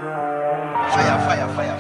Fire.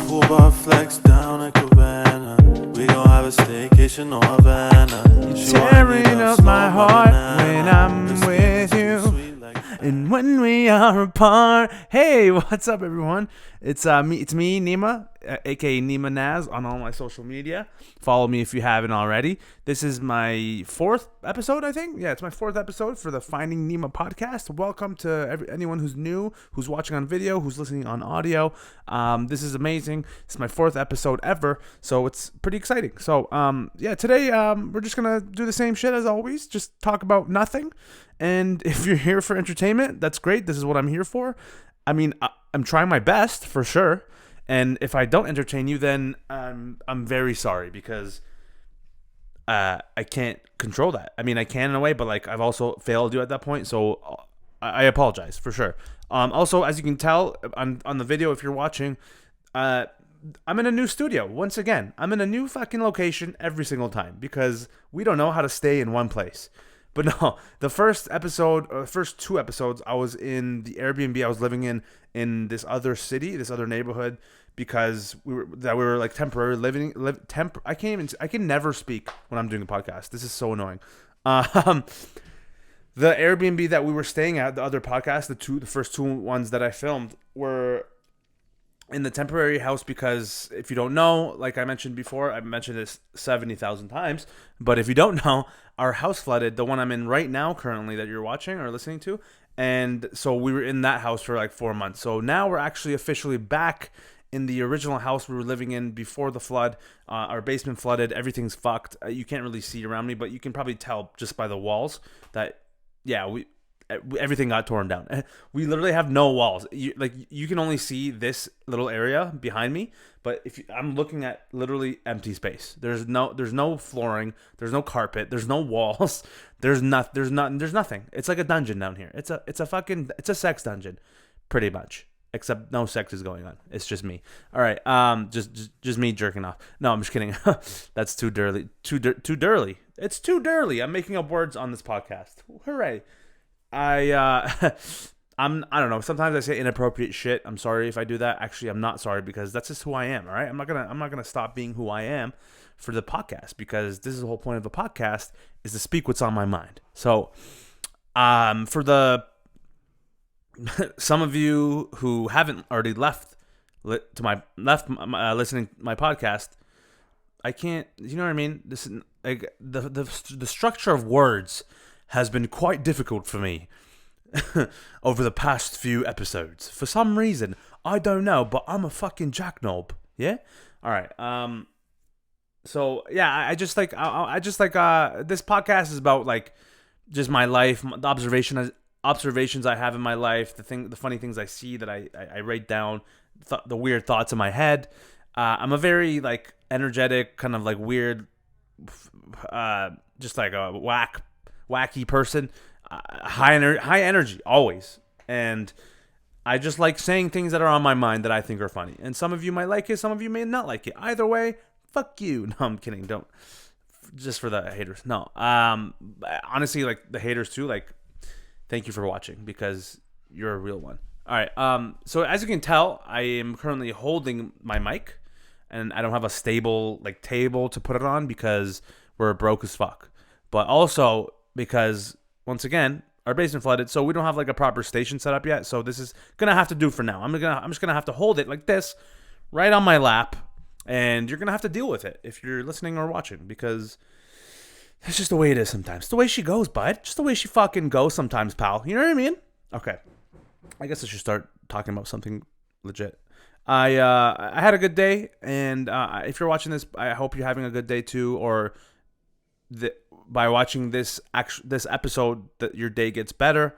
Pool bar flex down in Cabana. We gon' have a staycation on Havana. Tearing up my heart when I'm with you, and when we are apart. Hey, what's up, everyone? It's me, Neema, aka Neema Naz, on all my social media. Follow me if you haven't already. This is my fourth episode, I think. Yeah, it's my fourth episode for the Finding Neema podcast. Welcome to anyone who's new, who's watching on video, who's listening on audio. This is amazing. It's my fourth episode ever, so it's pretty exciting. So, today we're just gonna do the same shit as always. Just talk about nothing. And if you're here for entertainment, that's great. This is what I'm here for. I mean, I'm trying my best for sure. And if I don't entertain you, then I'm very sorry, because I can't control that. I mean, I can in a way, but like I've also failed you at that point. So I apologize for sure. Also, as you can tell on the video, if you're watching, I'm in a new studio. Once again, I'm in a new fucking location every single time because we don't know how to stay in one place. But no, the first two episodes, I was in the Airbnb I was living in this other city, this other neighborhood, because we were like temporary living. I can never speak when I'm doing a podcast. This is so annoying. The Airbnb that we were staying at, the other podcast, the first two ones that I filmed were in the temporary house because, if you don't know, like I mentioned before, I've mentioned this 70,000 times, but if you don't know, our house flooded, the one I'm in right now currently that you're watching or listening to, and so we were in that house for like 4 months. So now we're actually officially back in the original house we were living in before the flood. Our basement flooded, everything's fucked. You can't really see around me, but you can probably tell just by the walls that, yeah, everything got torn down. We literally have no walls. You can only see this little area behind me, but I'm looking at literally empty space. There's no flooring, there's no carpet, there's no walls, there's nothing. It's like a dungeon down here. It's a sex dungeon, pretty much. Except no sex is going on. It's just me. All right. Just me jerking off. No, I'm just kidding. That's too dirty. Too dirty. It's too dirty. I'm making up words on this podcast. Hooray. I don't know. Sometimes I say inappropriate shit. I'm sorry if I do that. Actually, I'm not sorry, because that's just who I am. All right. I'm not gonna stop being who I am for the podcast, because this is the whole point of the podcast, is to speak what's on my mind. So, for the some of you who haven't already listening to my podcast, I can't. You know what I mean? This is like the structure of words has been quite difficult for me over the past few episodes. For some reason, I don't know, but I'm a fucking jackknob. Yeah? All right. So yeah, I just like this podcast is about like just my life, the observations I have in my life, the funny things I see that I write down, the weird thoughts in my head. I'm a very like energetic, kind of like weird, just like a wacky person, high energy always, and I just like saying things that are on my mind that I think are funny. And some of you might like it, some of you may not like it. Either way, fuck you. No, I'm kidding. Don't. Just for the haters. No. Honestly, like the haters too. Like, thank you for watching, because you're a real one. All right. So as you can tell, I am currently holding my mic, and I don't have a stable like table to put it on because we're broke as fuck. But also because, once again, our basement flooded, so we don't have like a proper station set up yet. So this is gonna have to do for now. I'm just gonna have to hold it like this, right on my lap, and you're gonna have to deal with it if you're listening or watching, because that's just the way it is sometimes. It's the way she goes, bud. Just the way she fucking goes sometimes, pal. You know what I mean? Okay. I guess I should start talking about something legit. I had a good day, and if you're watching this, I hope you're having a good day too, or by watching this episode, that your day gets better.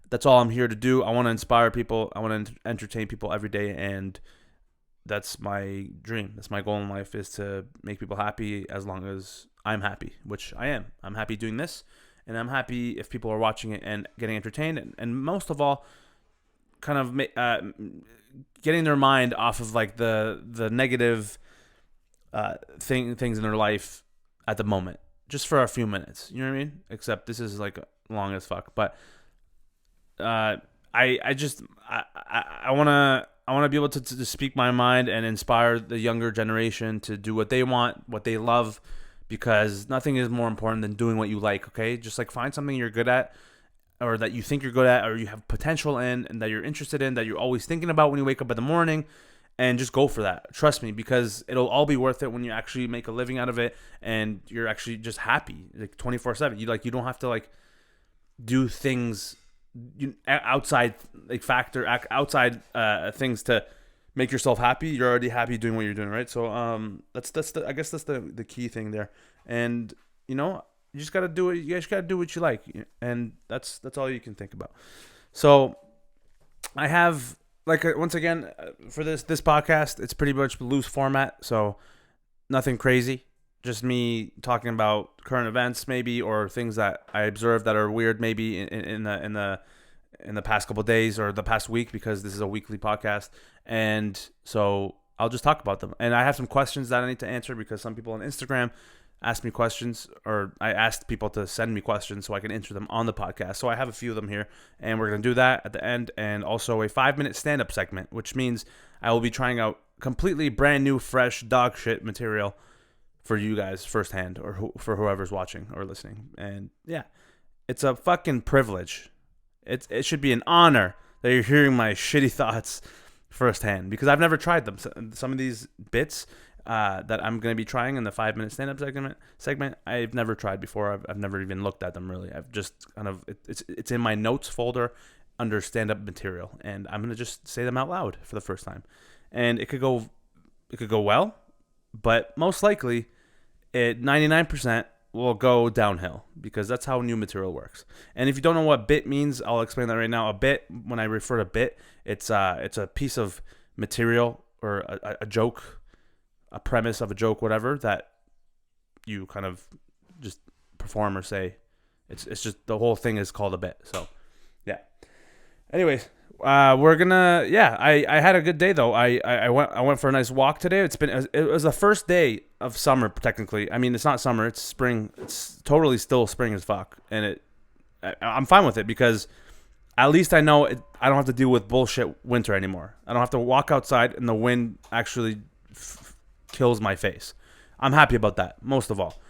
That's all I'm here to do. I want to inspire people. I want to entertain people every day, and that's my dream. That's my goal in life, is to make people happy as long as I'm happy, which I am. I'm happy doing this, and I'm happy if people are watching it and getting entertained, and most of all, kind of getting their mind off of like the negative things in their life at the moment, just for a few minutes. You know what I mean? Except this is like long as fuck. But I want to be able to speak my mind and inspire the younger generation to do what they want, what they love, because nothing is more important than doing what you like. Okay, just like find something you're good at, or that you think you're good at, or you have potential in, and that you're interested in, that you're always thinking about when you wake up in the morning, and just go for that. Trust me, because it'll all be worth it when you actually make a living out of it, and you're actually just happy, like 24/7. You don't have to like do things outside outside things to make yourself happy. You're already happy doing what you're doing, right? So that's I guess that's the key thing there. And you just gotta do it. You guys gotta do what you like, and that's all you can think about. So I have once again for this podcast, it's pretty much loose format, so nothing crazy. Just me talking about current events, maybe, or things that I observed that are weird, maybe in the past couple of days or the past week, because this is a weekly podcast, and so I'll just talk about them. And I have some questions that I need to answer because some people on Instagram asked me questions, or I asked people to send me questions so I can answer them on the podcast. So I have a few of them here, and we're gonna do that at the end, and also a 5-minute stand-up segment, which means I will be trying out completely brand new, fresh dog shit material for you guys firsthand, or for whoever's watching or listening. And yeah, it's a fucking privilege. It should be an honor that you're hearing my shitty thoughts firsthand, because I've never tried them. Some of these bits that I'm going to be trying in the 5-minute stand-up segment, I've never tried before. I've never even looked at them, really. I've just kind of, it's in my notes folder under stand-up material, and I'm going to just say them out loud for the first time. And it could go well, but most likely 99% will go downhill, because that's how new material works. And if you don't know what bit means, I'll explain that right now. A bit, when I refer to bit, it's a piece of material, or a joke, a premise of a joke, whatever, that you kind of just perform or say. It's just, the whole thing is called a bit. So yeah. Anyways, we're gonna, I had a good day though. I went for a nice walk today. It was the first day of summer, technically. I mean, it's not summer, it's spring. It's totally still spring as fuck, and I'm fine with it, because at least I know I don't have to deal with bullshit winter anymore. I don't have to walk outside and the wind actually kills my face. I'm happy about that, most of all.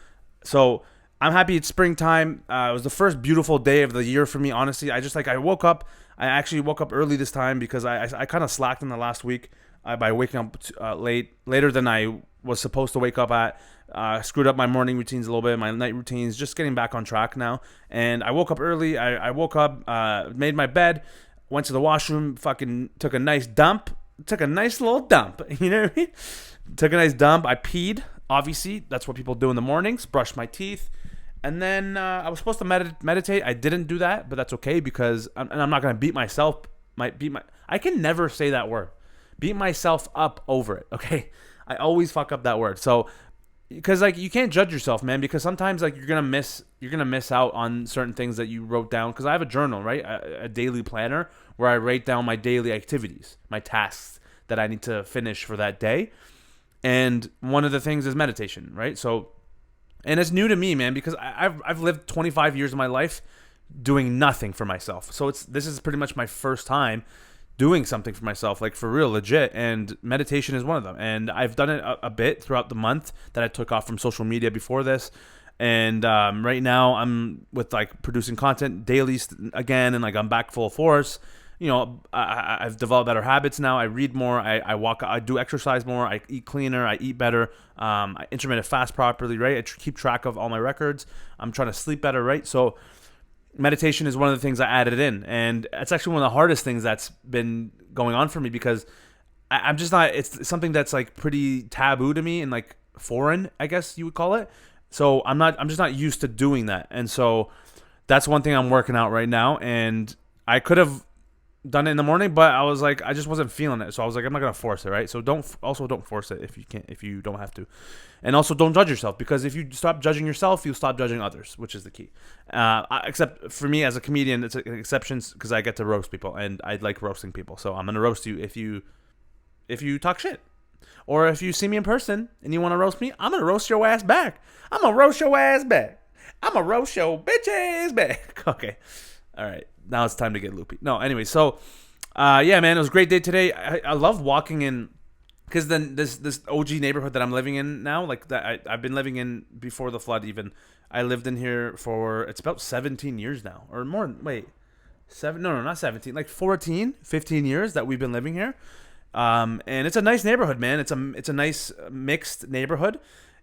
So I'm happy it's springtime. It was the first beautiful day of the year for me, honestly. I woke up. I actually woke up early this time, because I kind of slacked in the last week by waking up later than I was supposed to wake up at. Screwed up my morning routines a little bit, my night routines, just getting back on track now. And I woke up early. I woke up, made my bed, went to the washroom, fucking took a nice dump. Took a nice little dump. You know what I mean? Took a nice dump. I peed. Obviously, that's what people do in the mornings. Brushed my teeth. And then I was supposed to meditate. I didn't do that, but that's okay, because I'm not going to beat myself. I can never say that word. Beat myself up over it, okay? I always fuck up that word. So, because you can't judge yourself, man, because sometimes you're going to miss out on certain things that you wrote down, because I have a journal, right? A daily planner where I write down my daily activities, my tasks that I need to finish for that day. And one of the things is meditation, right? So, and it's new to me, man, because I've lived 25 years of my life doing nothing for myself. So this is pretty much my first time doing something for myself, like for real, legit. And meditation is one of them. And I've done it a bit throughout the month that I took off from social media before this. And right now I'm with producing content daily again, and I'm back full force. I've developed better habits now. I read more. I walk. I do exercise more. I eat cleaner. I eat better. I intermittent fast properly, right? I keep track of all my records. I'm trying to sleep better, right? So meditation is one of the things I added in, and it's actually one of the hardest things that's been going on for me, because I'm just not. It's something that's pretty taboo to me and foreign, I guess you would call it. So I'm just not used to doing that, and so that's one thing I'm working out right now. And I could have done it in the morning, but I was I just wasn't feeling it. So I was I'm not gonna force it, right? So don't force it if you don't have to. And also don't judge yourself, because if you stop judging yourself, you'll stop judging others, which is the key. Except for me as a comedian, it's an exception, because I get to roast people, and I like roasting people. So I'm gonna roast you if you talk shit. Or if you see me in person and you want to roast me, I'm gonna roast your ass back. I'm gonna roast your ass back. I'm gonna roast your bitch ass back. Okay. All right, now it's time to get loopy. No, anyway, so yeah, man, it was a great day today. I love walking in because then this OG neighborhood that I'm living in now, like that I've been living in before the flood. Even I lived in here for it's about 17 years now or more. Wait, no, not 17, like 14, 15 years that we've been living here. And it's a nice neighborhood, man. It's a nice mixed neighborhood.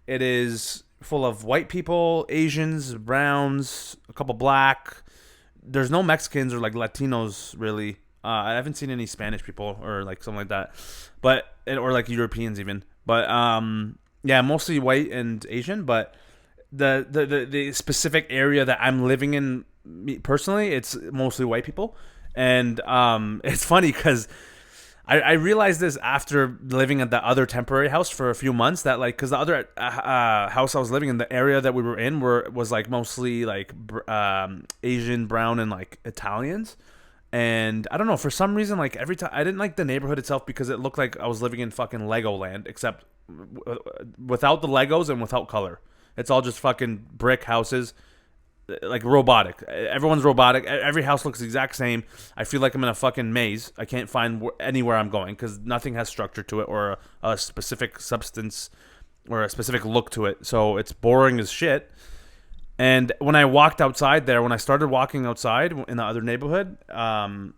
It is full of white people, Asians, Browns, a couple black. There's no Mexicans or like Latinos really. I haven't seen any Spanish people or like something like that, or like Europeans even. But yeah, mostly white and Asian. But the specific area that I'm living in, me personally, it's mostly white people, and it's funny because I realized this after living at the other temporary house for a few months that like because the other house I was living in, the area that we were in was like mostly like Asian, brown, and like Italians. And I don't know, for some reason, like every time I didn't like the neighborhood itself because it looked like I was living in fucking Legoland, except without the Legos and without color. It's all just fucking brick houses, like robotic. Everyone's robotic. Every house looks the exact same. I feel like I'm in a fucking maze. I can't find anywhere I'm going because nothing has structure to it or a specific substance or a specific look to it. So it's boring as shit. And when I walked outside there, when I started walking outside in the other neighborhood, when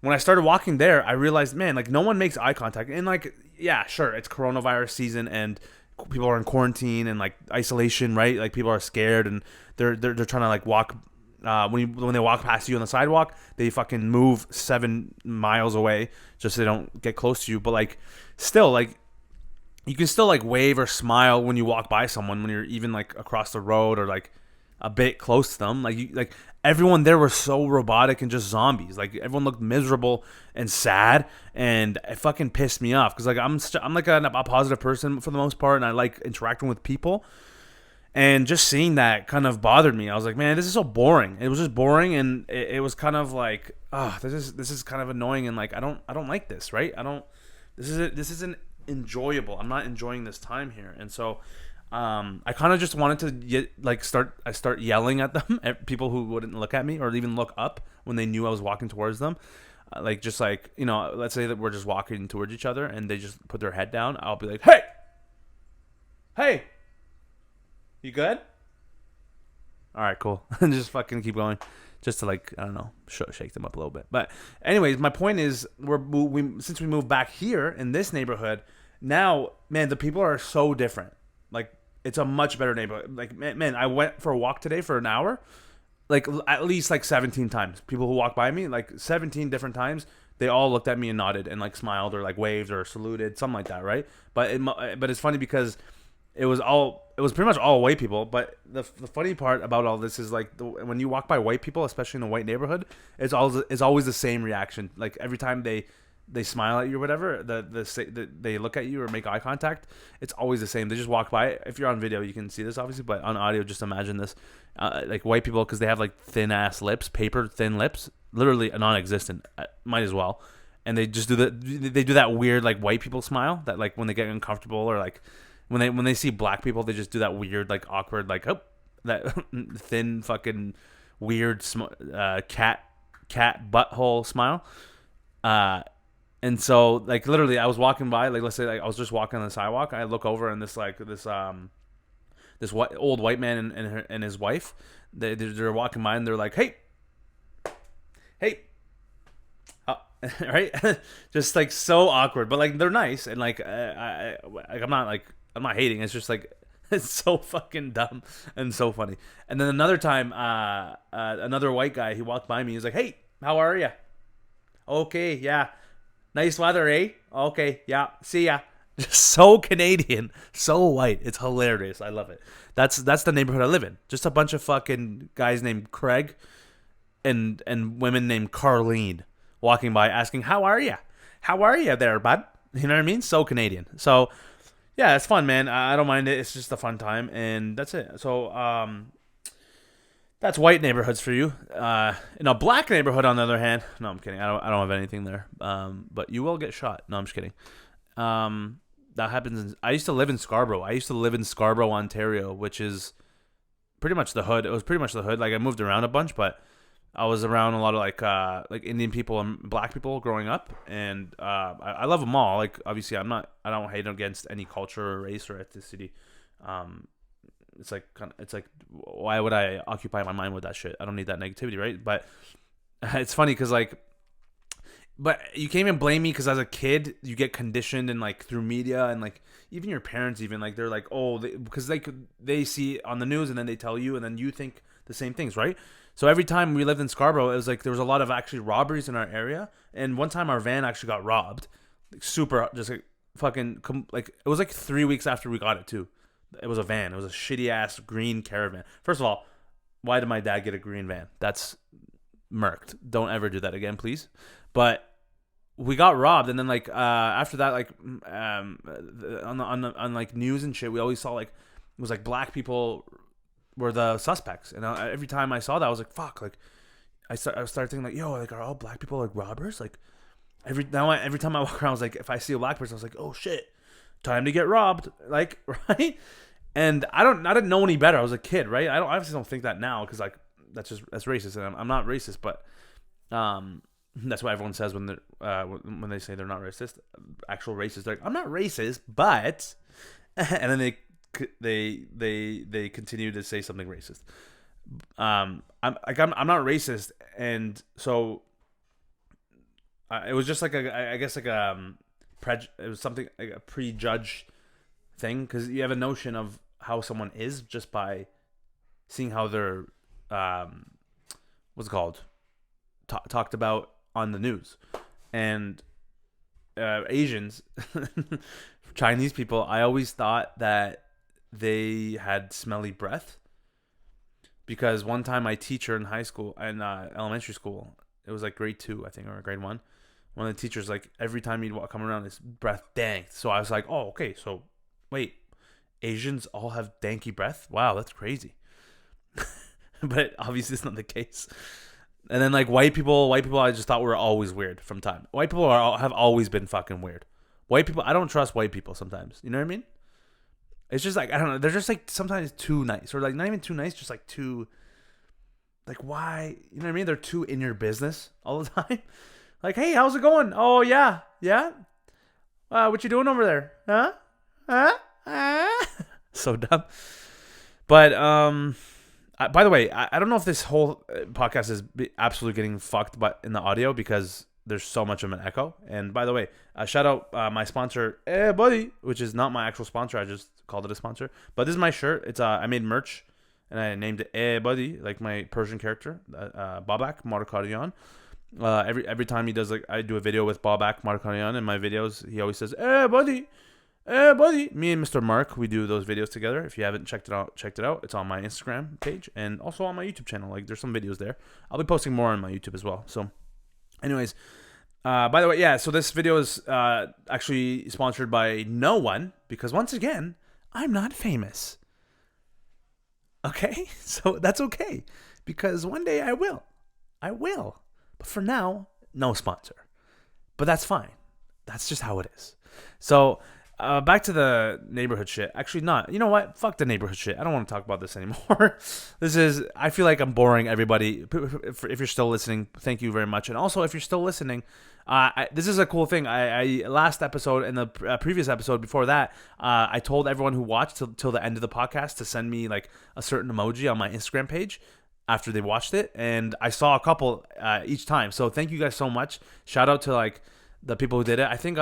I started walking there, I realized, man, like no one makes eye contact. And like, yeah, sure, it's coronavirus season and people are in quarantine and like isolation, right? Like people are scared and they're trying to like walk. When they walk past you on the sidewalk, they fucking move 7 miles away just so they don't get close to you. But like, still, like you can still like wave or smile when you walk by someone when you're even like across the road or like a bit close to them. Like everyone there was so robotic and just zombies. Like everyone looked miserable and sad, and it fucking pissed me off because like I'm like a positive person for the most part, and I like interacting with people. And just seeing that kind of bothered me. I was like, man, this is so boring. It was just boring, and it was kind of like, this is kind of annoying, and like I don't like this, right? This isn't enjoyable. I'm not enjoying this time here, and so I kind of just wanted to start yelling at them, at people who wouldn't look at me or even look up when they knew I was walking towards them. Let's say that we're just walking towards each other and they just put their head down. I'll be like, hey, you good? All right, cool. And just fucking keep going, just to like, I don't know, shake them up a little bit. But anyways, my point is, since we moved back here in this neighborhood, now, man, the people are so different. Like, it's a much better neighborhood. Like, man, I went for a walk today for an hour, like at least like 17 times. People who walked by me, like 17 different times, they all looked at me and nodded and like smiled or like waved or saluted, something like that, right? But it's funny because it was pretty much all white people. But the funny part about all this is like when you walk by white people, especially in a white neighborhood, it's always the same reaction. Like every time they smile at you or whatever, they look at you or make eye contact, it's always the same. They just walk by. If you're on video, you can see this obviously, but on audio, just imagine this. Like white people, because they have like thin ass lips, paper thin lips, literally non-existent. Might as well. And they just do that weird like white people smile that like when they get uncomfortable or like when they see black people, they just do that weird like awkward like that thin fucking weird cat butthole smile. And so, like, literally, I was walking by, like, let's say, like, I was just walking on the sidewalk. I look over, and this old white man and his wife, they're walking by, and they're like, hey, right, just like so awkward, but like they're nice, and like I'm not hating. It's just like it's so fucking dumb and so funny. And then another time, another white guy, he walked by me. He was like, hey, how are you? Okay, yeah. Nice weather, eh? Okay, yeah. See ya. Just so Canadian, so white. It's hilarious. I love it. That's the neighborhood I live in. Just a bunch of fucking guys named Craig and women named Carlene walking by asking, how are you? How are you there, bud? You know what I mean? So Canadian. So, yeah, it's fun, man. I don't mind it. It's just a fun time, and that's it. So, that's white neighborhoods for you. In a black neighborhood, on the other hand, no, I'm kidding. I don't have anything there. But you will get shot. No, I'm just kidding. That happens. I used to live in Scarborough. Ontario, which is pretty much the hood. It was pretty much the hood. Like I moved around a bunch, but I was around a lot of like Indian people and black people growing up, and I love them all. Like obviously, I don't hate against any culture or race or ethnicity. It's like why would I occupy my mind with that shit? I don't need that negativity, right? But it's funny because but you can't even blame me because as a kid you get conditioned and like through media and like even your parents even like they're like because they see it on the news and then they tell you and then you think the same things, right? So every time we lived in Scarborough, it was like there was a lot of actually robberies in our area, and one time our van actually got robbed, like super just like fucking like it was like 3 weeks after we got it too. It was a van. It was a shitty ass green caravan. First of all, why did my dad get a green van? That's murked. Don't ever do that again, please. But we got robbed, and then like after that, like on like news and shit, we always saw like it was like black people were the suspects, and every time I saw that, I was like, fuck, like I started thinking like, yo, like are all black people like robbers? Like every time I walk around, I was like, if I see a black person, I was like, oh shit, time to get robbed, like right. And I didn't know any better. I was a kid, right? I obviously don't think that now because like that's racist, and I'm not racist, but that's what everyone says when they say they're not racist. Actual racist, they're like, I'm not racist, but and then they continue to say something racist. I'm not racist, and so it was just like it was something like a prejudged thing because you have a notion of how someone is just by seeing how they're what's it called talked about on the news. And Asians, Chinese people, I always thought that they had smelly breath because one time my teacher in high school and elementary school, it was like grade 2 I think or grade 1, one of the teachers, like every time he'd come around, his breath danked. So I was like, oh okay, so wait, Asians all have danky breath? Wow, that's crazy. But obviously it's not the case. And then like white people I just thought were always weird from time. White people have always been fucking weird. White people, I don't trust white people sometimes. You know what I mean? It's just like, I don't know, they're just like sometimes too nice, or like not even too nice, just like too, like why, you know what I mean? They're too in your business all the time. Like, hey, how's it going? Oh yeah. What you doing over there? Huh? So dumb. But by the way, I don't know if this whole podcast is absolutely getting fucked, but in the audio because there's so much of an echo. And by the way, shout out my sponsor, Hey Buddy, which is not my actual sponsor. I just called it a sponsor. But this is my shirt. It's I made merch and I named it Hey Buddy, like my Persian character, Babak Markaryan. Every time he does, like, I do a video with Babak Markaryan in my videos, he always says, Hey Buddy. Hey buddy, me and Mr. Mark, we do those videos together. If you haven't checked it out. It's on my Instagram page and also on my YouTube channel. Like there's some videos there. I'll be posting more on my YouTube as well. So anyways, by the way, yeah, so this video is actually sponsored by no one because once again, I'm not famous. Okay? So that's okay because one day I will. But for now, no sponsor. But that's fine. That's just how it is. So back to the neighborhood shit. Actually, not. You know what? Fuck the neighborhood shit. I don't want to talk about this anymore. I feel like I'm boring everybody. If you're still listening, thank you very much. And also, if you're still listening, this is a cool thing. I last episode and the previous episode before that, I told everyone who watched till the end of the podcast to send me like a certain emoji on my Instagram page after they watched it. And I saw a couple each time. So thank you guys so much. Shout out to like the people who did it. I think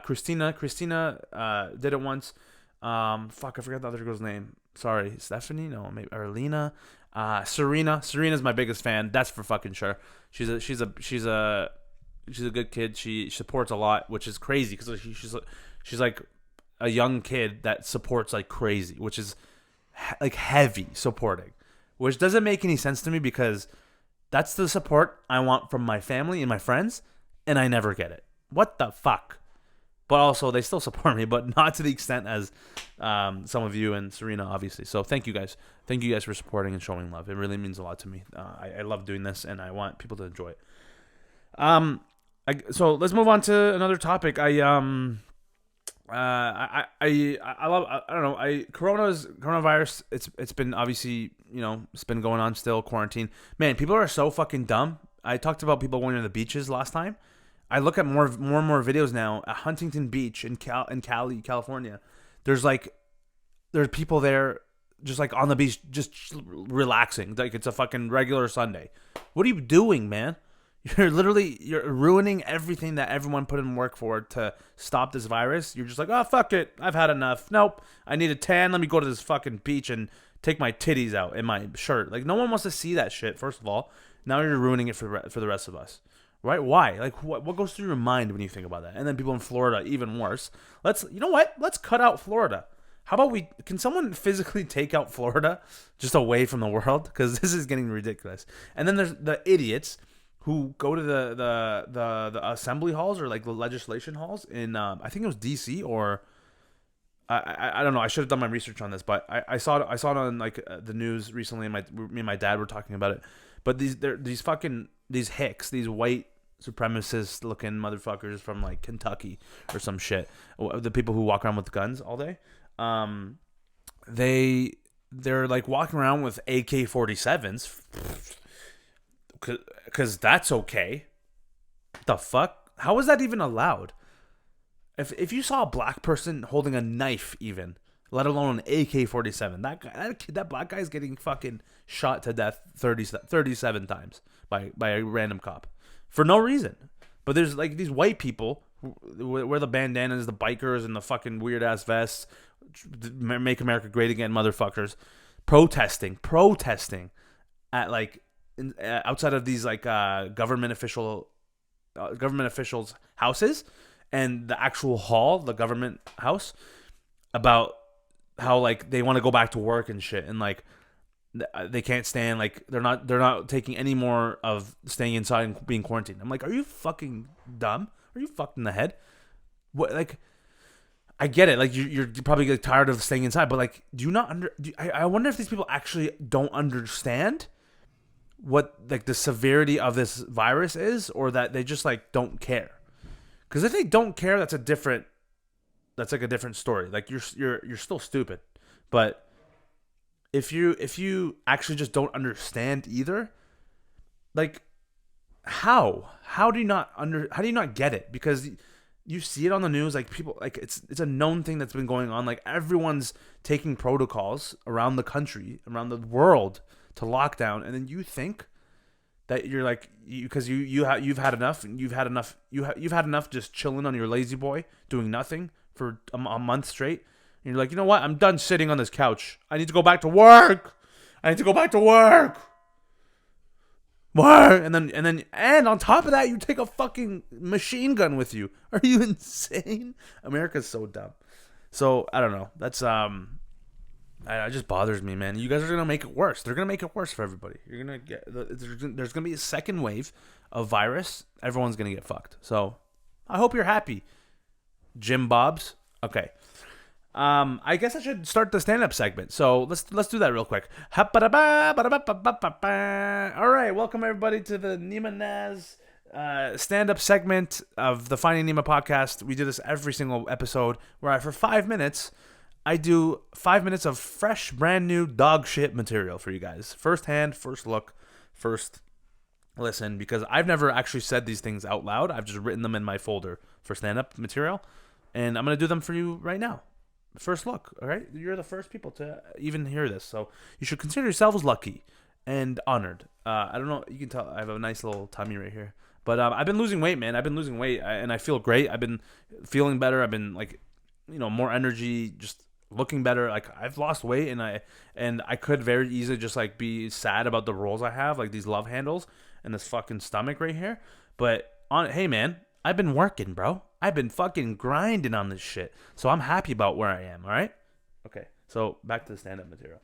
Christina did it once. Fuck, I forgot the other girl's name. Sorry, Stephanie? No, maybe or Lena. Serena's my biggest fan. That's for fucking sure. She's a good kid. She supports a lot, which is crazy because she's like a young kid that supports like crazy, which is like heavy supporting, which doesn't make any sense to me because that's the support I want from my family and my friends, and I never get it. What the fuck? But also, they still support me, but not to the extent as some of you and Serena, obviously. So thank you guys. Thank you guys for supporting and showing love. It really means a lot to me. I love doing this, and I want people to enjoy it. So let's move on to another topic. I love I don't know coronavirus. It's been obviously it's been going on still quarantine. Man, people are so fucking dumb. I talked about people going to the beaches last time. I look at more and more videos now at Huntington Beach in Cali, California. There's people there just like on the beach just relaxing like it's a fucking regular Sunday. What are you doing, man? You're ruining everything that everyone put in work for to stop this virus. You're just like, oh, fuck it. I've had enough. Nope. I need a tan. Let me go to this fucking beach and take my titties out in my shirt. Like, no one wants to see that shit, first of all. Now you're ruining it for the rest of us. Right? Why? Like, what goes through your mind when you think about that? And then people in Florida, even worse. You know what? Let's cut out Florida. How about can someone physically take out Florida just away from the world? Because this is getting ridiculous. And then there's the idiots who go to the assembly halls or like the legislation halls in I think it was DC or I don't know. I should have done my research on this, but I saw it on like the news recently, and me and my dad were talking about it. But these hicks, these white supremacist looking motherfuckers from like Kentucky or some shit, the people who walk around with guns all day, they're like walking around with AK-47s. Because that's okay. The fuck? How is that even allowed? If you saw a black person holding a knife, even, let alone an AK-47, that black guy is getting fucking shot to death 37 times by a random cop for no reason. But there's like these white people who wear the bandanas, the bikers, and the fucking weird ass vests, make America great again, motherfuckers, protesting at like. Outside of these like government officials' houses and the actual hall, the government house, about how like they want to go back to work and shit, and like they can't stand, like they're not taking any more of staying inside and being quarantined. I'm like, are you fucking dumb? Are you fucked in the head? What, like, I get it, like you're probably like, tired of staying inside, but like, I wonder if these people actually don't understand what like the severity of this virus is, or that they just like don't care. Because if they don't care, that's like a different story. Like you're still stupid. But if you actually just don't understand either, like how do you not get it? Because you see it on the news, like people, like it's a known thing that's been going on. Like everyone's taking protocols around the country, around the world, to lockdown, and then you think that you're like because you've had enough, and you've had enough just chilling on your lazy boy doing nothing for a month straight, and you're like, you know what, I'm done sitting on this couch. I need to go back to work. And on top of that, you take a fucking machine gun with you. Are you insane? America's so dumb. So I don't know. That's it just bothers me, man. You guys are gonna make it worse. They're gonna make it worse for everybody. You're gonna there's gonna be a second wave of virus. Everyone's gonna get fucked. So I hope you're happy, Jim Bobs. Okay. I guess I should start the stand-up segment. So let's do that real quick. All right, welcome everybody to the Neema Naz stand-up segment of the Finding Neema podcast. We do this every single episode, where for 5 minutes I do 5 minutes of fresh, brand new dog shit material for you guys. First hand, first look, first listen, because I've never actually said these things out loud. I've just written them in my folder for stand-up material, and I'm going to do them for you right now. First look, all right? You're the first people to even hear this, so you should consider yourselves lucky and honored. I don't know, you can tell I have a nice little tummy right here. But I've been losing weight, man. I've been losing weight, and I feel great. I've been feeling better. I've been, like, more energy, just looking better. Like, I've lost weight, and I could very easily just like be sad about the rolls I have, like these love handles and this fucking stomach right here. But hey man, I've been working, bro. I've been fucking grinding on this shit, so I'm happy about where I am. All right. Okay. So back to the stand-up material.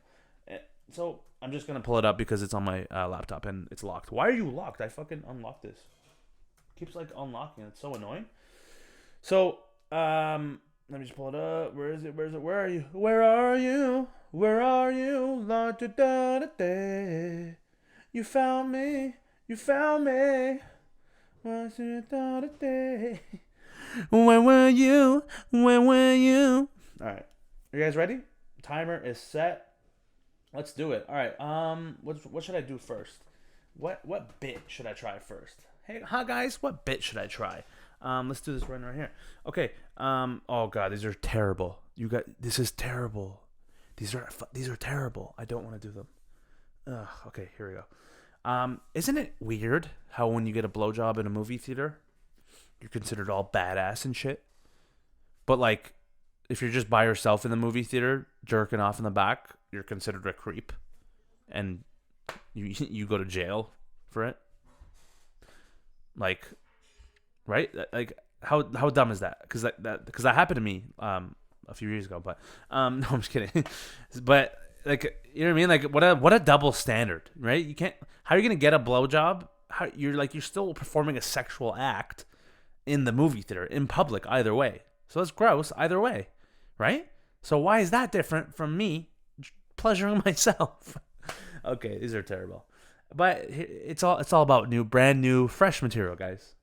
So I'm just gonna pull it up because it's on my laptop and it's locked. Why are you locked? I fucking unlocked this. It keeps like unlocking. It's so annoying. So let me just pull it up. Where is it? Where are you? Where are you? Where are you? La da da da da. You found me. You found me. Da da da. Where were you? Where were you? All right. Are you guys ready? Timer is set. Let's do it. All right. What should I do first? What bit should I try first? Hey, hi guys. What bit should I try? Let's do this right here. Okay. Oh god, these are terrible. This is terrible. These are terrible. I don't want to do them. Ugh. Okay, here we go. Isn't it weird how when you get a blowjob in a movie theater, you're considered all badass and shit? But like, if you're just by yourself in the movie theater, jerking off in the back, you're considered a creep, and you go to jail for it. Like, right? Like, how dumb is that? Because that happened to me a few years ago. But no, I'm just kidding. But like, you know what I mean? Like, what a double standard, right? You can't. How are you gonna get a blowjob? You're still performing a sexual act in the movie theater in public either way. So that's gross either way, right? So why is that different from me pleasuring myself? Okay, these are terrible. But it's all about brand new, fresh material, guys.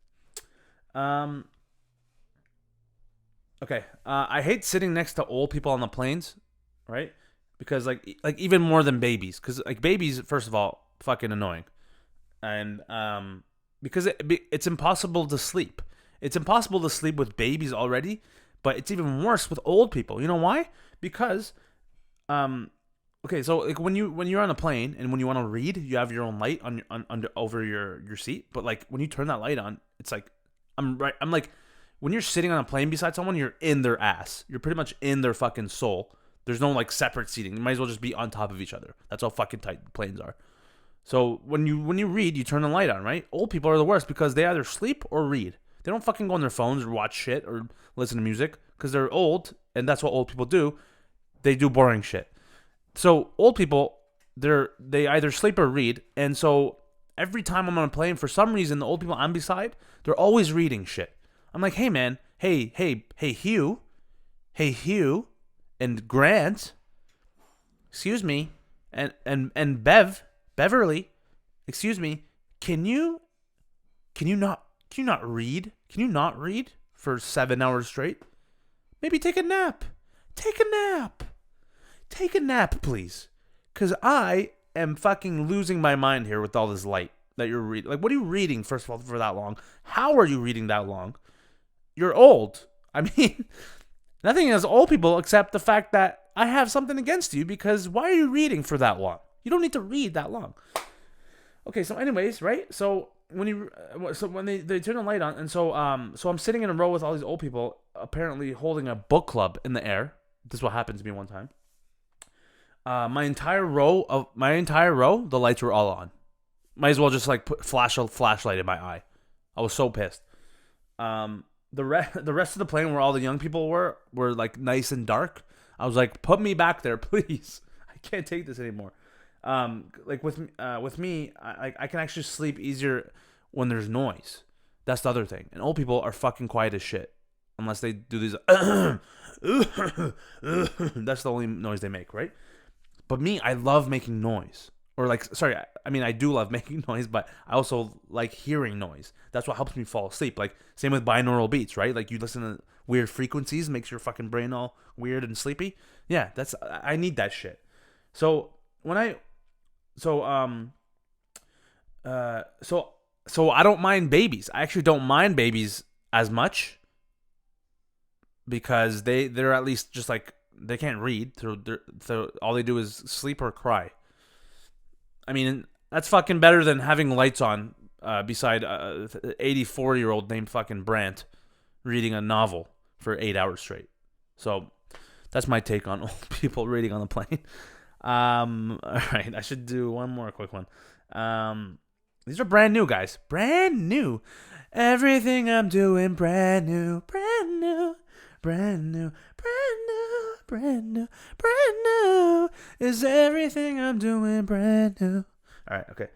Okay. I hate sitting next to old people on the planes, right? Because like even more than babies, because like babies, first of all, fucking annoying, and because it's impossible to sleep. It's impossible to sleep with babies already, but it's even worse with old people. You know why? Because okay, so like when you're on a plane and when you want to read, you have your own light on over your seat. But like when you turn that light on, it's like I'm like when you're sitting on a plane beside someone, you're in their ass. You're pretty much in their fucking soul. There's no like separate seating. You might as well just be on top of each other. That's how fucking tight planes are. So when you read, you turn the light on, right? Old people are the worst because they either sleep or read. They don't fucking go on their phones or watch shit or listen to music because they're old, and that's what old people do. They do boring shit. So old people, they either sleep or read, and so every time I'm on a plane, for some reason, the old people I'm beside, they're always reading shit. I'm like, hey man, hey Hugh, and Grant, excuse me, and Beverly, excuse me, can you not read? Can you not read for 7 hours straight? Maybe take a nap. Take a nap, please. Because I am fucking losing my mind here with all this light that you're reading. Like, what are you reading, first of all, for that long? How are you reading that long? You're old. I mean, nothing against old people except the fact that I have something against you, because why are you reading for that long? You don't need to read that long. Okay, so anyways, right? So when they turn the light on, and so I'm sitting in a row with all these old people, apparently holding a book club in the air. This is what happened to me one time. My entire row, the lights were all on. Might as well just like flash a flashlight in my eye. I was so pissed. The rest of the plane where all the young people were like nice and dark. I was like, put me back there, please. I can't take this anymore. Like with me, I can actually sleep easier when there's noise. That's the other thing. And old people are fucking quiet as shit unless they do these. That's the only noise they make, right? But me, I love making noise. Or like, sorry, I do love making noise, but I also like hearing noise. That's what helps me fall asleep. Like, same with binaural beats, right? Like, you listen to weird frequencies, makes your fucking brain all weird and sleepy. Yeah, I need that shit. So I don't mind babies. I actually don't mind babies as much because they're at least just like, they can't read, so all they do is sleep or cry. I mean, that's fucking better than having lights on beside a 84-year-old named fucking Brandt reading a novel for 8 hours straight. So that's my take on old people reading on the plane. All right, I should do one more quick one. These are brand new, guys. Brand new. Everything I'm doing brand new. Brand new. Brand new. Brand new. Brand new. Brand new. Is everything I'm doing brand new. All right, okay.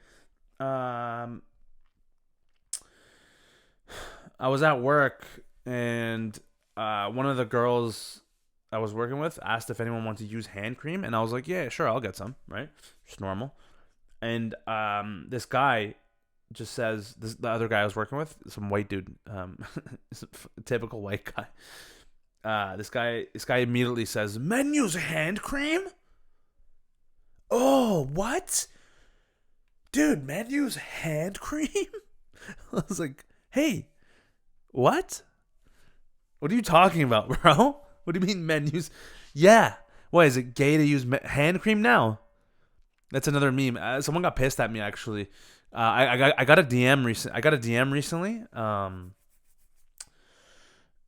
I was at work and one of the girls I was working with asked if anyone wanted to use hand cream, and I was like, yeah, sure, I'll get some, right? Just normal. And this guy just says the other guy I was working with, some white dude, typical white guy. This guy immediately says, "Men use hand cream." Oh, what? Dude, men use hand cream? I was like, hey, what? What are you talking about, bro? What do you mean men use? Yeah. What, is it gay to use hand cream now? That's another meme. Someone got pissed at me, actually. I got a DM recently.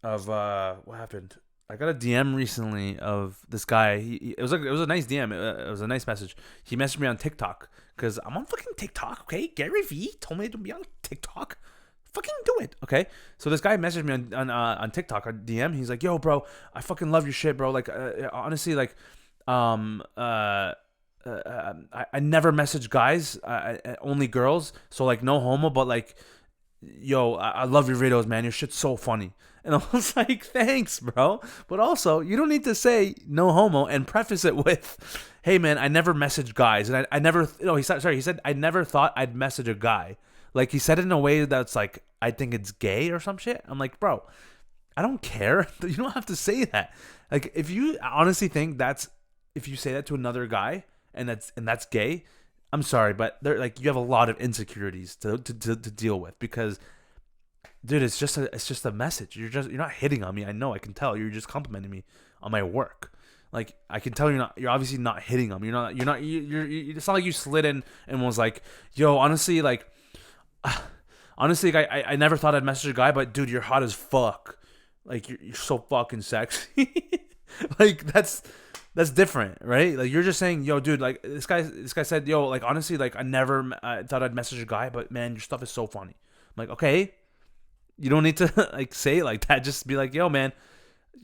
Of what happened? I got a DM recently of this guy. It was a nice DM. It was a nice message. He messaged me on TikTok because I'm on fucking TikTok. Okay, Gary V told me to be on TikTok. Fucking do it. Okay. So this guy messaged me on TikTok on DM. He's like, "Yo, bro, I fucking love your shit, bro. Like, honestly, like, I never message guys, only girls. So like, no homo, but like, yo, I love your videos, man. Your shit's so funny." And I was like, thanks, bro. But also, you don't need to say no homo and preface it with, hey, man, I never message guys. And I never, no, he said, I never thought I'd message a guy. Like, he said it in a way that's like, I think it's gay or some shit. I'm like, bro, I don't care. You don't have to say that. Like, if you honestly think if you say that to another guy and that's gay, I'm sorry, but they're like, you have a lot of insecurities to deal with, because dude, it's just a message. You're not hitting on me. I know, I can tell. You're just complimenting me on my work. Like, I can tell you're obviously not hitting on me. It's not like you slid in and was like, yo, honestly, like, I never thought I'd message a guy, but dude, you're hot as fuck. Like, you're so fucking sexy. Like, that's different, right? Like, you're just saying, yo, dude, like, this guy said, yo, like, honestly, like, I never thought I'd message a guy, but man, your stuff is so funny. I'm like, okay. You don't need to like say it like that. Just be like, yo, man,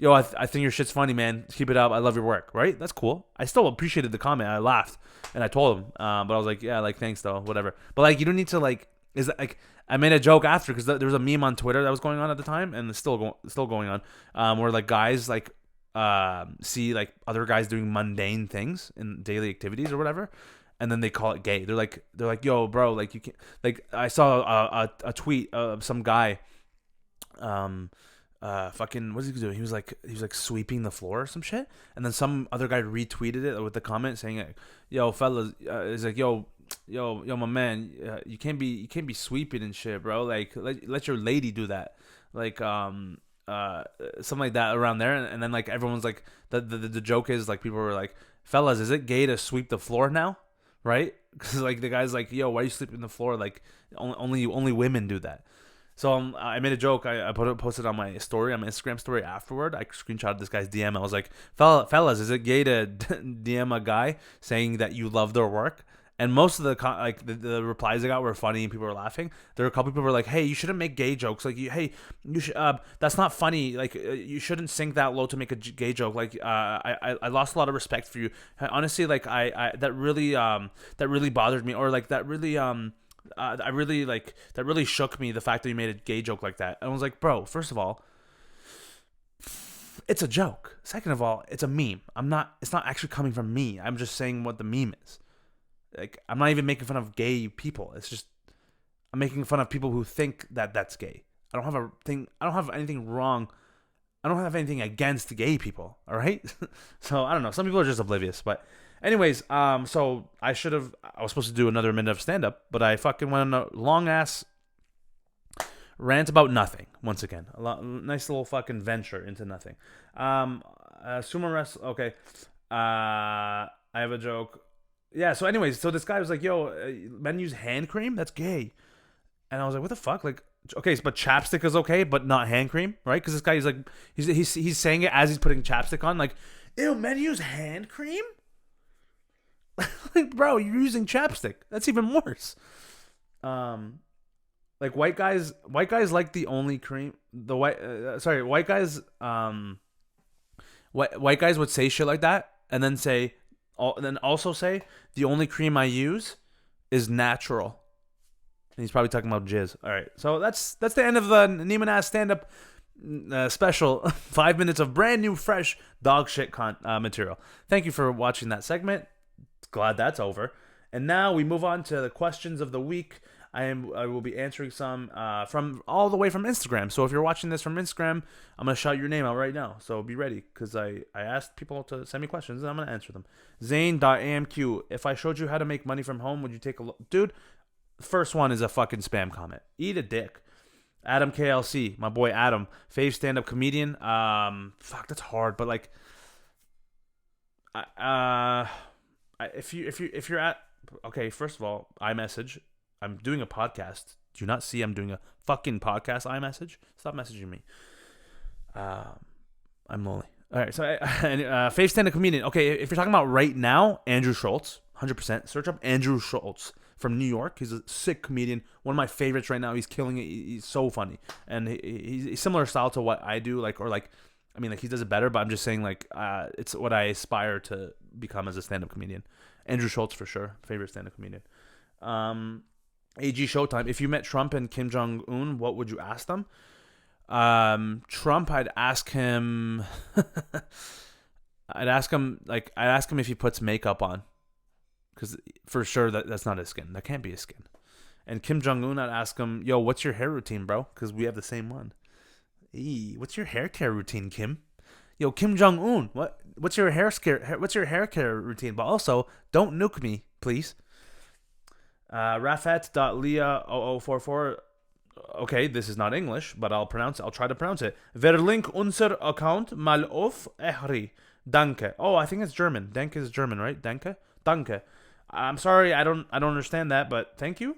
I think your shit's funny, man. Keep it up. I love your work. Right? That's cool. I still appreciated the comment. I laughed and I told him, but I was like, yeah, like, thanks though, whatever. But like, you don't need to like. Is that like? I made a joke after because there was a meme on Twitter that was going on at the time, and it's still going on, where like guys like see like other guys doing mundane things in daily activities or whatever, and then they call it gay. They're like, yo, bro, like, you can't. Like, I saw a tweet of some guy. Fucking, what is he doing? He was like sweeping the floor or some shit, and then some other guy retweeted it with the comment saying, like, "Yo, fellas," is like, "Yo, my man, you can't be sweeping and shit, bro. Like, let your lady do that." Like, something like that around there, and then like everyone's like, the joke is like, people were like, "Fellas, is it gay to sweep the floor now?" Right? Because like the guy's like, "Yo, why are you sweeping the floor? Like, only women do that." So I made a joke. I posted on my story, on my Instagram story afterward. I screenshotted this guy's DM. I was like, fellas, is it gay to DM a guy saying that you love their work? And most of the replies I got were funny and people were laughing. There were a couple people who were like, hey, you shouldn't make gay jokes. Like, you should, that's not funny. Like, you shouldn't sink that low to make a gay joke. Like, I lost a lot of respect for you. Honestly, like, that really bothered me, or like that really that really shook me, the fact that you made a gay joke like that. And I was like, bro, first of all, it's a joke. Second of all, it's a meme. It's not actually coming from me. I'm just saying what the meme is. Like, I'm not even making fun of gay people. It's just, I'm making fun of people who think that that's gay. I don't have anything wrong. I don't have anything against gay people. All right. So I don't know. Some people are just oblivious, but anyways, so I was supposed to do another minute of stand-up, but I fucking went on a long-ass rant about nothing, once again. Nice little fucking venture into nothing. Sumo wrestle, okay. I have a joke. Yeah, so anyways, so this guy was like, yo, men use hand cream? That's gay. And I was like, what the fuck? Like, okay, but chapstick is okay, but not hand cream, right? Because this guy, he's saying it as he's putting chapstick on, like, ew, men use hand cream? Like, bro, you're using chapstick. That's even worse. Like, white guys like the only cream. White guys. White guys would say shit like that, and then also say the only cream I use is natural. And he's probably talking about jizz. All right, so that's the end of the Neema Ass stand-up special. 5 minutes of brand new, fresh dog shit material. Thank you for watching that segment. Glad that's over. And now we move on to the questions of the week. I will be answering some from all the way from Instagram. So if you're watching this from Instagram, I'm gonna shout your name out right now. So be ready, because I asked people to send me questions and I'm gonna answer them. Zane.amq, if I showed you how to make money from home, would you take a look? Dude, first one is a fucking spam comment. Eat a dick. Adam KLC, my boy Adam, fave stand-up comedian. Fuck, that's hard, but like, if you're at, okay, first of all, iMessage. I'm doing a podcast. Do you not see I'm doing a fucking podcast? iMessage. Stop messaging me. I'm lonely. All right, so fave stand-up comedian. Okay, if you're talking about right now, Andrew Schultz, 100%. Search up Andrew Schultz from New York. He's a sick comedian. One of my favorites right now. He's killing it. He's so funny, and he's similar style to what I do. I mean, he does it better, but I'm just saying, it's what I aspire to become as a stand-up comedian. Andrew Schultz for sure, favorite stand-up comedian. AG Showtime. If you met Trump and Kim Jong-un, what would you ask them? Trump, I'd ask him. I'd ask him if he puts makeup on, because for sure that's not his skin. That can't be his skin. And Kim Jong-un, I'd ask him, yo, what's your hair routine, bro? Because we have the same one. What's your hair care routine, Kim? Yo, Kim Jong-un, what's your hair care routine? But also, don't nuke me, please. Rafat.leah0044. Okay, this is not English, but I'll try to pronounce it. Verlink unser Account mal auf ehri. Danke. Oh, I think it's German. Danke is German, right? Danke. I'm sorry, I don't understand that, but thank you.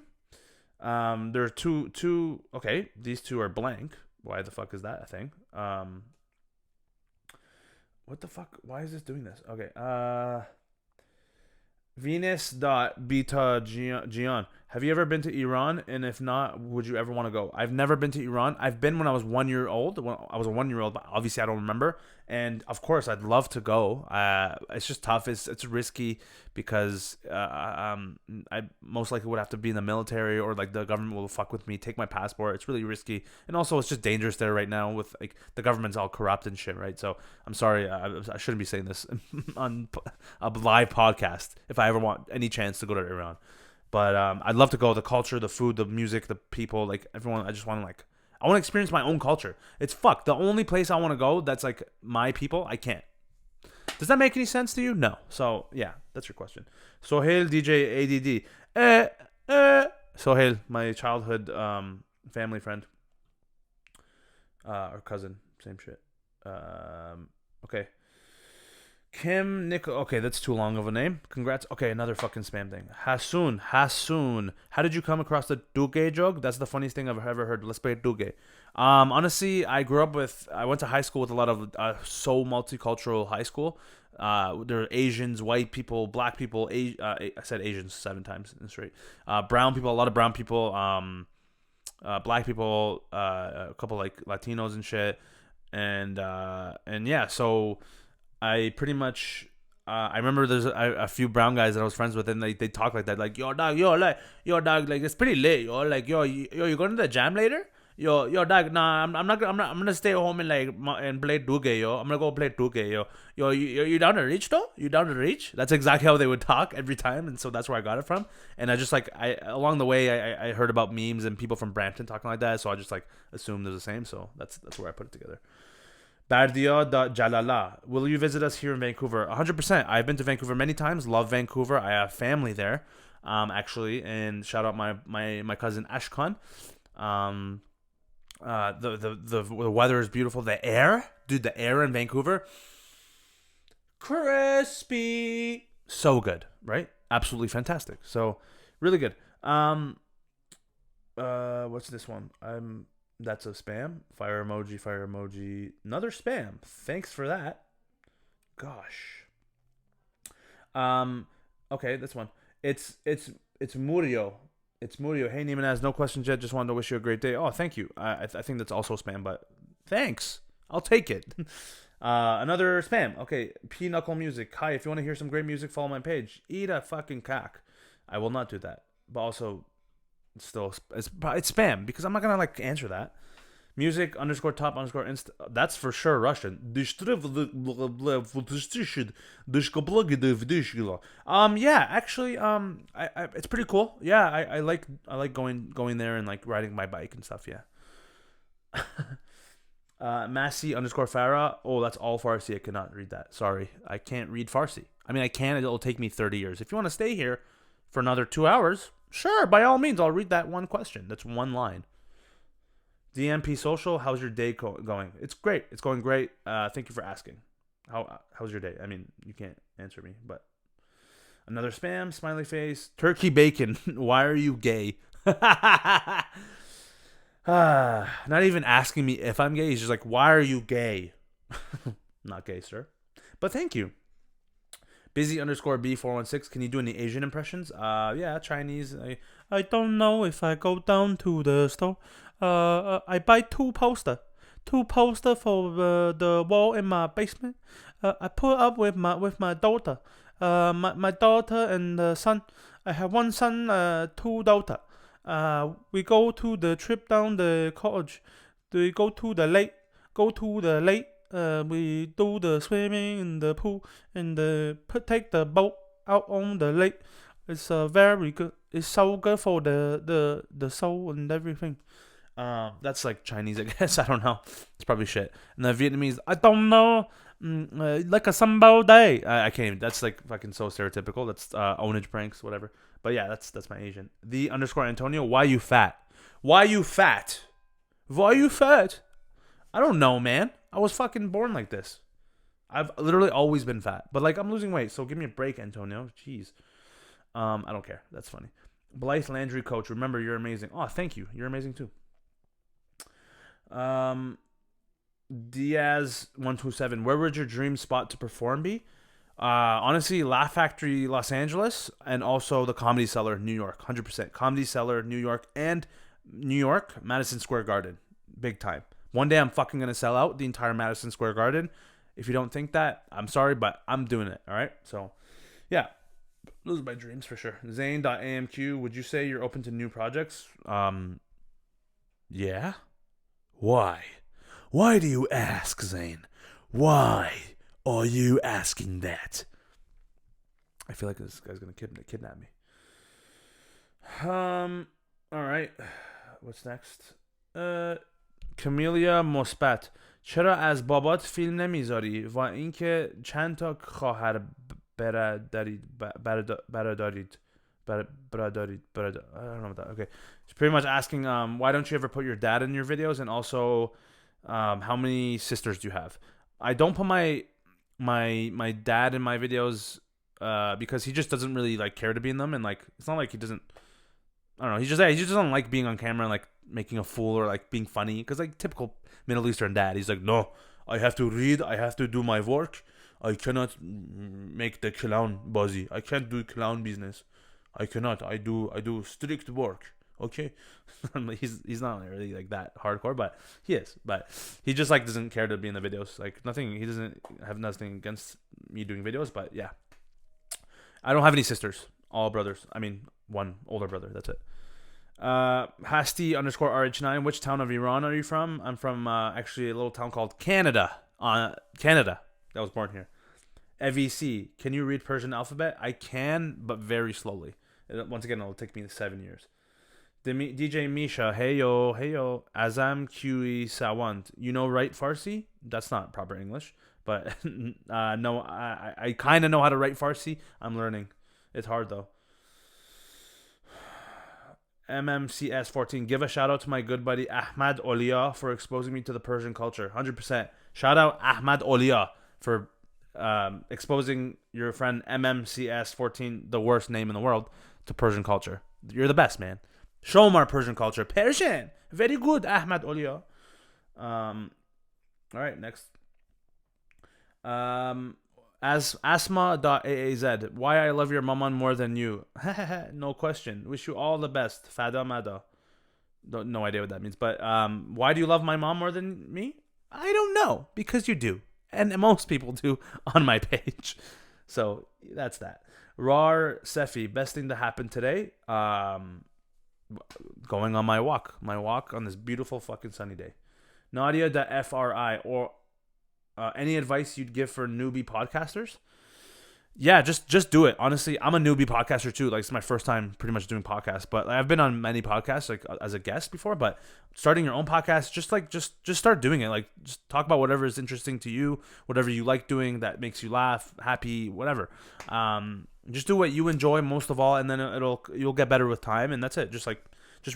There are two. Okay, these two are blank. Why the fuck is that a thing? What the fuck? Why is this doing this? Okay. Venus.beta have you ever been to Iran? And if not, would you ever want to go? I've never been to Iran. I've been when I was 1 year old. When I was a 1 year old, but obviously I don't remember. And of course, I'd love to go. It's just tough. It's risky because I most likely would have to be in the military, or like the government will fuck with me, take my passport. It's really risky, and also it's just dangerous there right now with like the government's all corrupt and shit, right? So I'm sorry, I shouldn't be saying this on a live podcast if I ever want any chance to go to Iran. But I'd love to go. The culture, the food, the music, the people, like everyone. I just want to I want to experience my own culture. It's fucked. The only place I want to go that's like my people, I can't. Does that make any sense to you? No. So yeah, that's your question. Sohail DJ ADD. Sohail, my childhood family friend, or cousin, same shit. Okay. Kim Nickel. Okay, that's too long of a name. Congrats. Okay, another fucking spam thing. Hasoon. How did you come across the Duge joke? That's the funniest thing I've ever heard. Let's play Duge. Honestly, I went to high school with a lot of so multicultural high school. There are Asians, white people, black people. I said Asians 7 times in straight. Brown people, a lot of brown people. Black people, a couple like Latinos and shit. And yeah, so I pretty much I remember there's a few brown guys that I was friends with, and they talk like that, like yo dog, like it's pretty late, yo, like yo you going to the jam later, yo dog, nah, I'm gonna stay home and and play Duge, yo, I'm gonna go play Duge, yo you down to reach though, you down to reach? That's exactly how they would talk every time, and so that's where I got it from. And I just along the way I heard about memes and people from Brampton talking like that, so I just assumed they're the same, so that's where I put it together. Bardia.jalala. Will you visit us here in Vancouver? 100%. I've been to Vancouver many times. Love Vancouver. I have family there, actually. And shout out my cousin Ashkan. The weather is beautiful. The air, dude. The air in Vancouver, crispy. So good, right? Absolutely fantastic. So really good. What's this one? That's a spam. Fire emoji. Another spam. Thanks for that. Gosh. Okay, this one. It's Murio. It's Murio. Hey, Neiman has no questions yet. Just wanted to wish you a great day. Oh, thank you. I think that's also spam, but thanks. I'll take it. Another spam. Okay, P Knuckle Music. Hi, if you want to hear some great music, follow my page. Eat a fucking cock. I will not do that. But also, still, it's spam because I'm not gonna answer that. Music _ top _ inst. That's for sure Russian. Yeah, actually, I it's pretty cool. Yeah, I like going there and like riding my bike and stuff. Yeah. Massey _ Farah. Oh, that's all Farsi. I cannot read that. Sorry, I can't read Farsi. I mean, I can. It'll take me 30 years. If you want to stay here for another 2 hours, sure, by all means, I'll read that one question. That's one line. DMP Social, how's your day going? It's great. It's going great. Thank you for asking. How's your day? I mean, you can't answer me, but another spam, smiley face, turkey bacon. Why are you gay? Not even asking me if I'm gay. He's just like, why are you gay? Not gay, sir. But thank you. Busy _ B416. Can you do any Asian impressions? Yeah, Chinese. I don't know if I go down to the store. I buy two poster for the wall in my basement. I put up with my daughter. My daughter and son. I have one son, two daughter. We go to the trip down the college. We go to the lake. We do the swimming in the pool and take the boat out on the lake. It's very good. It's so good for the soul and everything. That's like Chinese, I guess. I don't know. It's probably shit. And the Vietnamese, I don't know. Like a sambao day. I can't even. That's like fucking so stereotypical. That's ownage pranks, whatever. But yeah, that's my Asian. The _ Antonio, why you fat? Why you fat? Why you fat? I don't know, man. I was fucking born like this. I've literally always been fat. But like I'm losing weight, so give me a break, Antonio. Jeez. I don't care. That's funny. Blythe Landry coach, remember you're amazing. Oh, thank you. You're amazing too. Diaz 127, where would your dream spot to perform be? Honestly, Laugh Factory Los Angeles, and also the Comedy Cellar New York. 100% Comedy Cellar New York, and New York Madison Square Garden, big time. One day I'm fucking gonna sell out the entire Madison Square Garden. If you don't think that, I'm sorry, but I'm doing it. All right, so yeah, those are my dreams for sure. Zane.amq, would you say you're open to new projects? Yeah. Why? Why do you ask, Zane? Why are you asking that? I feel like this guy's gonna kidnap me. All right. What's next? Camellia Mospat. چرا از بابات فیلم نمیذاری و اینکه چند تا خواهر برادرید I don't know about that. Okay. It's pretty much asking why don't you ever put your dad in your videos, and also how many sisters do you have? I don't put my dad in my videos because he just doesn't really like care to be in them, and like it's not like he doesn't, I don't know, he just doesn't like being on camera and like making a fool or like being funny, because like typical Middle Eastern dad, he's like, no, I have to read, I have to do my work, I cannot make the clown buzzy, I can't do clown business, I cannot, I do strict work. Okay. he's not really like that hardcore, but he is, but he just like doesn't care to be in the videos. Like nothing, he doesn't have nothing against me doing videos, but yeah, I don't have any sisters, all brothers. I mean, one older brother, that's it. Hasti _ RH9, which town of Iran are you from? I'm from actually a little town called Canada. Canada. I was born here. EVC, can you read Persian alphabet? I can, but very slowly. Once again, it'll take me 7 years. DJ Misha, hey yo, Azam QE Sawant. You know write Farsi? That's not proper English, but no, I kind of know how to write Farsi. I'm learning. It's hard though. MMCS 14, give a shout out to my good buddy Ahmad Olia for exposing me to the Persian culture. 100%. Shout out Ahmad Olia for exposing your friend MMCS 14, the worst name in the world, to Persian culture. You're the best, man. Show them our Persian culture. Persian. Very good, Ahmad Olia. All right, next. As Asma.aaz, why I love your maman more than you? No question. Wish you all the best. Fada Mada. No idea what that means. But why do you love my mom more than me? I don't know. Because you do. And most people do on my page. So that's that. Rar Sefi, best thing to happen today. Going on my walk on this beautiful fucking sunny day. Nadia.fri, or any advice you'd give for newbie podcasters? Yeah, just do it. Honestly, I'm a newbie podcaster too. Like, it's my first time pretty much doing podcasts, but I've been on many podcasts like as a guest before. But starting your own podcast, just start doing it. Like, just talk about whatever is interesting to you, whatever you like doing that makes you laugh, happy, whatever. Just do what you enjoy most of all, and then you'll get better with time, and that's it. Just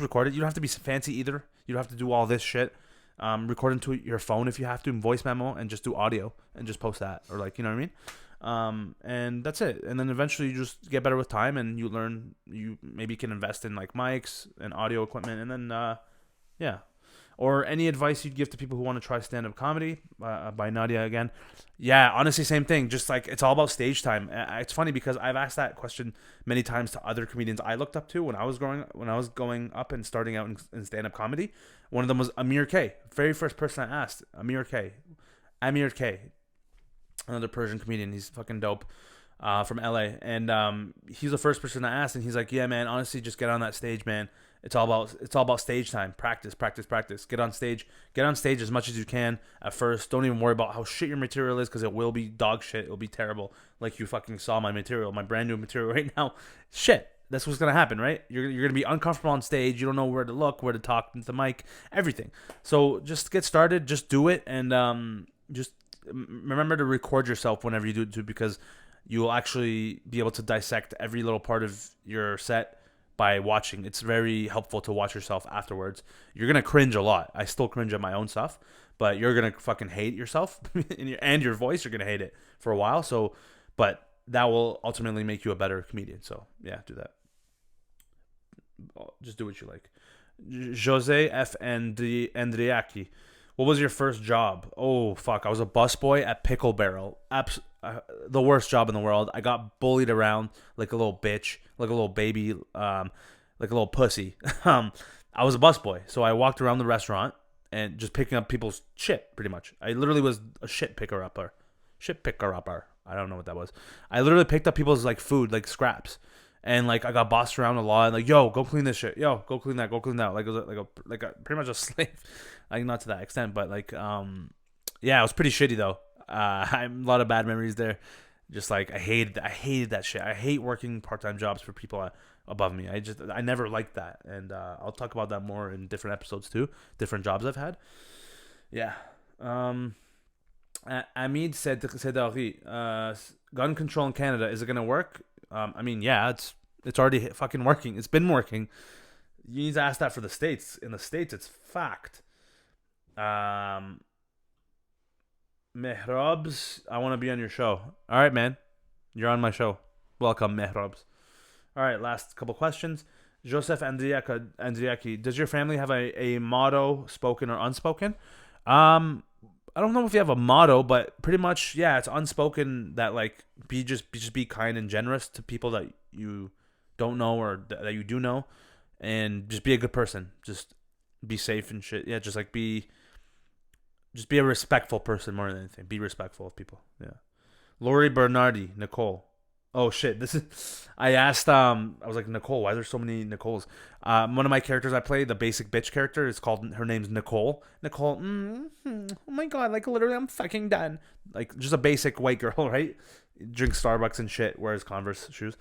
record it. You don't have to be fancy either. You don't have to do all this shit. Record into your phone if you have to, voice memo, and just do audio and just post that, or like, you know what I mean. And that's it. And then eventually you just get better with time, and you learn, you maybe can invest in like mics and audio equipment, and then yeah. Or any advice you'd give to people who want to try stand-up comedy, by Nadia again. Yeah, honestly, same thing. Just like, it's all about stage time. It's funny because I've asked that question many times to other comedians I looked up to when I was going up and starting out in stand-up comedy. One of them was Amir K. Very first person I asked, Amir K. Another Persian comedian. He's fucking dope, from LA. And he's the first person I asked, and he's like, yeah, man, honestly, just get on that stage, man. It's all about stage time. Practice. Get on stage as much as you can at first. Don't even worry about how shit your material is, because it will be dog shit. It'll be terrible. Like, you fucking saw my material, my brand new material right now. Shit. That's what's gonna happen, right? You're gonna be uncomfortable on stage. You don't know where to look, where to talk into the mic, everything. So just get started. Just do it, and just remember to record yourself whenever you do it too, because you will actually be able to dissect every little part of your set by watching. It's very helpful to watch yourself afterwards. You're gonna cringe a lot. I still cringe at my own stuff, but you're gonna fucking hate yourself and your voice. You're gonna hate it for a while. So, but that will ultimately make you a better comedian. So yeah, do that. Just do what you like. Jose F. Andriaki. What was your first job? Oh, fuck. I was a busboy at Pickle Barrel. The worst job in the world. I got bullied around like a little bitch, like a little baby, like a little pussy. I was a busboy. So I walked around the restaurant and just picking up people's shit, pretty much. I literally was a shit picker-upper. I don't know what that was. I literally picked up people's like food, like scraps. And like, I got bossed around a lot. Like, yo, go clean this shit. Yo, go clean that. Like, it was like a pretty much a slave. Like, not to that extent, but like, yeah, it was pretty shitty though. I have a lot of bad memories there. Just like, I hated that shit. I hate working part-time jobs for people above me. I never liked that. And I'll talk about that more in different episodes too. Different jobs I've had. Yeah. Amid said, gun control in Canada, is it gonna work? I mean, yeah, it's already fucking working. It's been working. You need to ask that for the States. In the States, it's fact. Mehrabs, I want to be on your show. All right, man. You're on my show. Welcome, Mehrabs. All right, last couple questions. Joseph Andriaki, does your family have a motto, spoken or unspoken? I don't know if you have a motto, but pretty much, yeah, it's unspoken that like just be kind and generous to people that you don't know or that you do know, and just be a good person. Just be safe and shit. Yeah, just be a respectful person more than anything. Be respectful of people. Yeah. Lori Bernardi, Nicole. Oh shit, I asked, I was like, Nicole, why are there so many Nicoles? One of my characters I play, the basic bitch character, is called, her name's Nicole. Oh my god, like literally I'm fucking done. Like, just a basic white girl, right? Drinks Starbucks and shit, wears Converse shoes.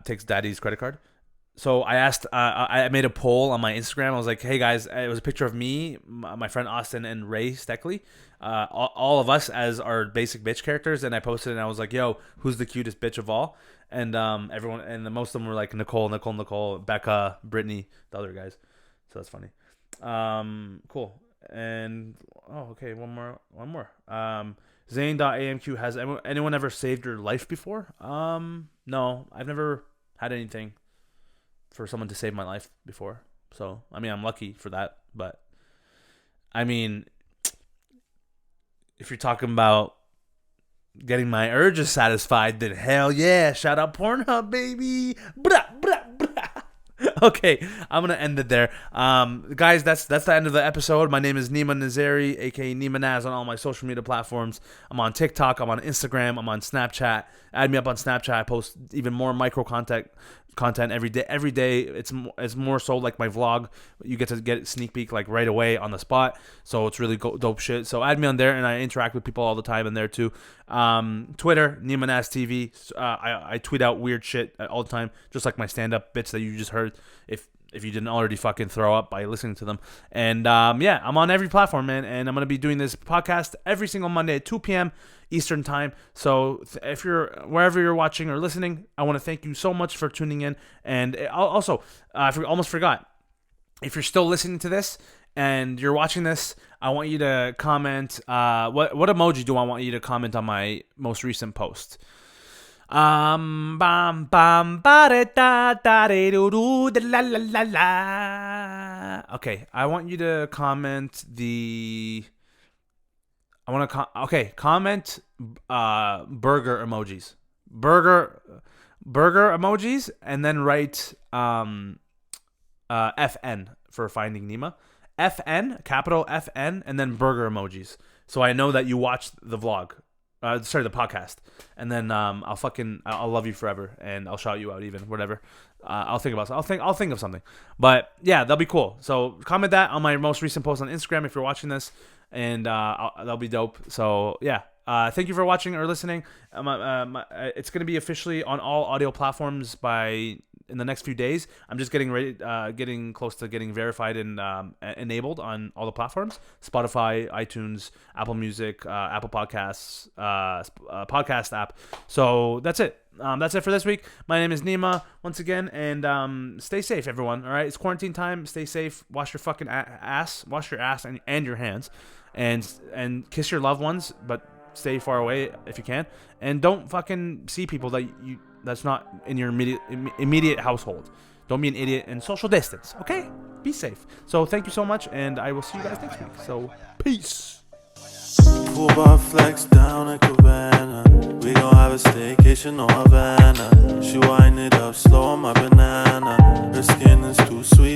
Takes daddy's credit card. So I asked, I made a poll on my Instagram. I was like, hey guys, it was a picture of me, my friend Austin, and Ray Steckley. All of us as our basic bitch characters. And I posted and I was like, yo, who's the cutest bitch of all? And everyone, and most of them were like Nicole, Becca, Brittany, the other guys. So that's funny. Cool. And, okay, one more. Zane.amq, has anyone ever saved your life before? No, I've never had anything for someone to save my life before. So, I mean, I'm lucky for that. But, I mean, if you're talking about getting my urges satisfied, then hell yeah. Shout out Pornhub, baby. Blah, blah, blah. Okay, I'm gonna end it there. Guys, that's the end of the episode. My name is Neema Nazeri, aka Neema Naz, on all my social media platforms. I'm on TikTok, I'm on Instagram, I'm on Snapchat. Add me up on Snapchat. I post even more micro content every day. Every day, it's more so like my vlog. You get to get sneak peek like right away on the spot. So it's really dope shit. So add me on there, and I interact with people all the time in there too. Twitter, Neema Naz TV. I tweet out weird shit all the time, just like my stand up bits that you just heard. If you didn't already fucking throw up by listening to them. And yeah, I'm on every platform, man. And I'm going to be doing this podcast every single Monday at 2 p.m. Eastern time. So if you're wherever you're watching or listening, I want to thank you so much for tuning in. And also, I almost forgot, if you're still listening to this and you're watching this, I want you to comment. What emoji do I want you to comment on my most recent post? Bam bam ba da da do do la la la la. Okay, I want you to comment comment burger emojis. Burger emojis, and then write FN for Finding Neema. FN, capital FN, and then burger emojis. So I know that you watched the vlog. The podcast, and then I'll love you forever, and I'll shout you out even, whatever. I'll think of something, but yeah, that'll be cool. So comment that on my most recent post on Instagram if you're watching this, and that'll be dope. So yeah, thank you for watching or listening. It's gonna be officially on all audio platforms in the next few days. I'm just getting close to getting verified and enabled on all the platforms: Spotify, iTunes, Apple Music, Apple Podcasts, podcast app. So that's it. That's it for this week. My name is Neema once again, and stay safe, everyone. All right, it's quarantine time. Stay safe. Wash your fucking ass. Wash your ass and your hands, and kiss your loved ones, but stay far away if you can, and don't fucking see people that's not in your immediate household. Don't be an idiot, and social distance, okay? Be safe. So thank you so much, and I will see you guys next week. So peace. Pool bar flex down in Cabana. We gon' have a staycation on Havana. She wind it up slow on my banana. Her skin is too sweet.